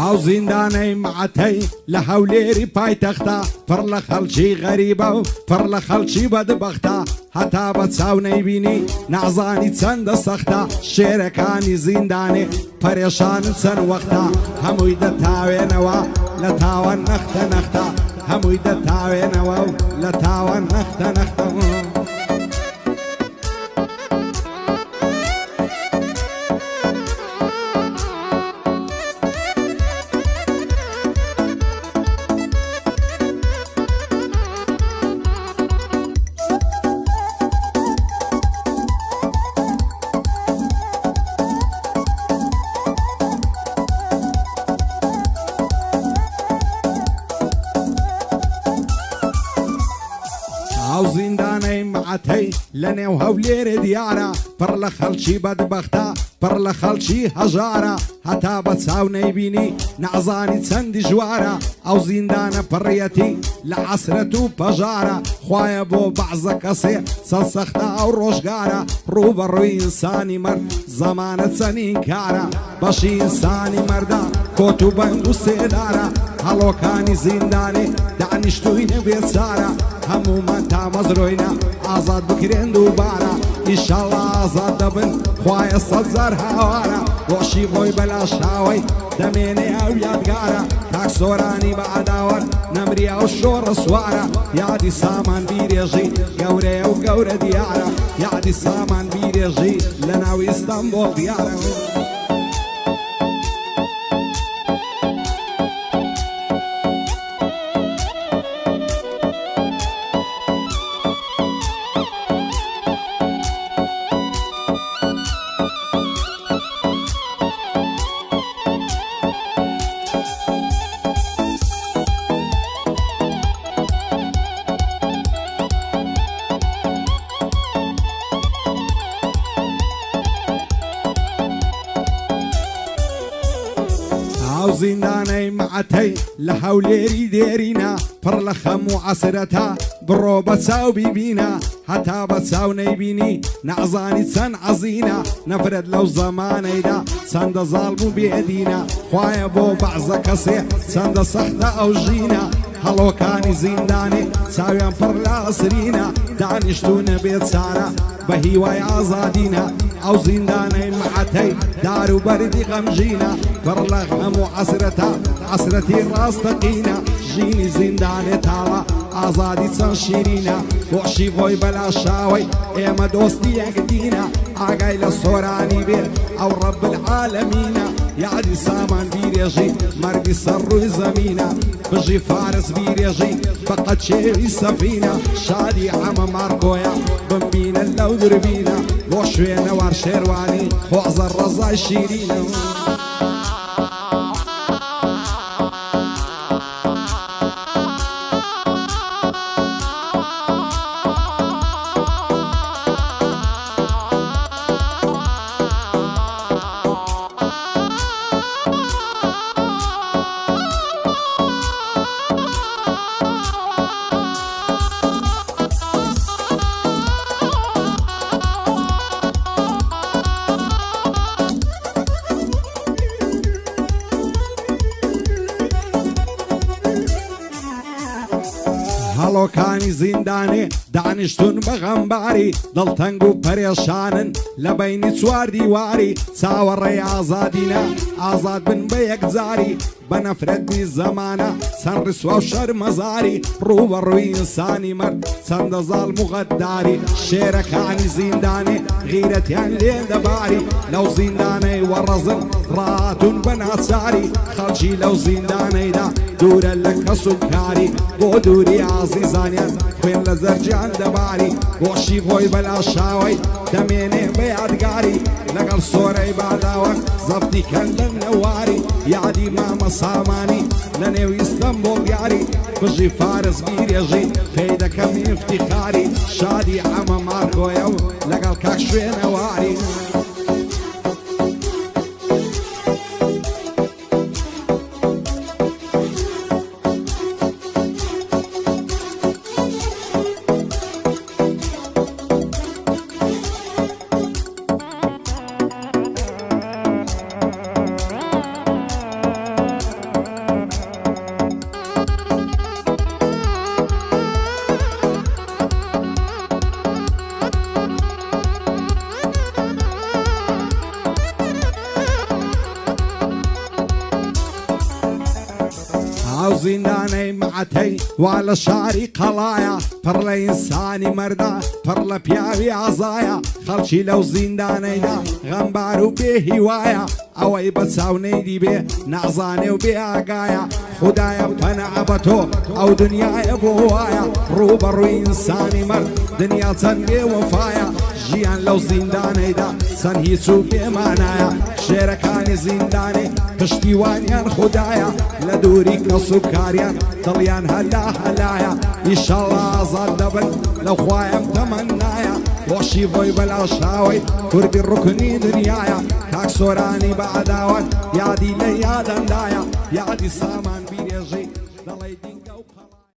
ئەو زیندانەی معتەی لە هەولێری پایتەختە پڕ لە خەڵکی غەریبە و پڕ لە خەڵکی بەدبەختە هەتا بە چاو نەیبینی نازانی چەندە سەختە شێرەکانی زیندانێ پەرێشانن چەند وەختە هەمووی دەتاوێنەوە لە تاوان نەختە نەختە هەمووی دەتاوێنەوە و لە تاوان نەختە نەختە ئەو زیندانەی معتەی لە نێو هەولێرێ دیارە پڕ لە خەڵکی بەدبەختە پڕ لە خەڵکی هەژارە هەتا بە چاو نەیبینی نەعزانی چەندی ژوارە ئەو زیندانە پڕیەتی لە عەسرەت و پەژارە خوایە بۆ بەعزە کەسێ چەند سەختە ئەو ڕۆژگارە ڕووبەڕووی ئینسانی مرد زەمانە چەنین کارە بەشی ئینسانی مەردە کۆت و بەند و سێدارە هەڵۆکانی زیندانێ دانیشتووینە بێچارە هەموومان تامەزرۆینە ئازاد بکرێن دووبارە ئیشەڵڵا ئازاد دەبن خوایە سەدزار هاوارە ڕۆشی بۆی بەلاشاوەی دەمێنێ ئەو یادگارە تاک سۆرانی بە عەداوەت نەمریا و شۆڕە سوارە یادی سامان بیرێژی گەورەیە و گەورە دیارە یادی سامان بیرێژی لە ناو ئیستەنبوڵ دیارە ئەو زیندانەی معتەی لە هەولێری دێرینە پڕ لە خەم و عەسرەتە بڕۆ بە چاو بیبینە هەتا بە چاو نەیبینی نەعزانی چەند عەزینە نەفرەت لەو زەمانەیدا چەندە زاڵم و بێدینە خوایە بۆ بەعزە کەسێ چەندە سەختە ئەو ژینە هەڵۆکانی زیندانێ چاویان پڕ لە ئەسرینە دانیشتوونە بێچارە بە هیوای ئازادینە ئەو زیندانەی معتەی دار و بەردی غەمژینە پڕ لە غەم و عەسرەتە عەسرەتی ڕاستەقینە ژینی زیندانێ تاڵە ئازادی چەند شیرینە بۆشی بۆی بەلاشاوەی ئێمە دۆستی یەکدینە ئاگای لە سۆرانی بێ ئەو ڕەب العالەمینە یادی سامان بیرێژی مەردی سەر ڕووی زەمینە بژی فارس بیرێژی بەقەت چێوی سەفینە شادی ئەمە مارکۆیە بمبینە لەو دربینە بۆ شوێنەوار شێروانی خۆزە ڕەزای شیرینە هەڵۆکانی زیندانێ دانیشتون بە غەمباری دڵتەنگ و پەرێشانن لە بەینی چوار دیواری چاوەڕێی ئازادینە ئازاد بن بە یەکجاری بە نەفرەتی زەمانە چەند ڕسوا و شەرمەزاری ڕووبەڕووی ئینسانی مرد چەندە زاڵم و غەداری شێرەکانی زیندانێ غیرەتیان لێ دەباری لەو زیندانەی وەڕەزن ڕاتون بە ناچاری خەڵکی لەو زیندانەیدا دوورە لە کەس و کاری بۆ دووری ئازیزانیان خوێن لە زەرجیان دەباری بۆشی خۆی بەلاشاوەی دەمێنێ بە یادگاری لەگەڵ سۆرەی باداوە زەفتی کەندەن نەواری یادی مامە سامانی لە نێو ئیستەنبوڵ دیاری بژی فارس بیرێژی پێی دەکەم ئیفتیخاری شادی ئەمە مارکۆیە و لەگەڵ کاک شوێنەواری زیندانەی معتەی وا لە شاری قەڵایە پڕ لە ئینسانی مەردا پڕ لە پیاوی ئازایە خەڵکی لەو زیندانەیدا غەمبار و بێهیوایە ئەوەی بە چاونەی دیبێ نازانێ و بێ ئاگایە خودایە پەنە بە تۆ ئەو دنیایە بۆ وایە ڕوبەڕووی ئینسانی مرد دنیا چەند بێوەفایە ژیان لەو زیندانەیدا چەند هیچ و بێمانایە شێرەکانی زیندانێ پشتیوانیان خودایە لە دووری کەس و کاریان دڵیان هەلا هەلایە ئیشەڵڵا ئازاد دەبن لەو خوایەم تەمەنایە خۆشی بۆی بەلا شاوەی کوردی ڕوکنی دنیایە کاک سۆرانی بە عەداوەت یادی لە یادەندایە یادی سامان بیرێژی دەڵێ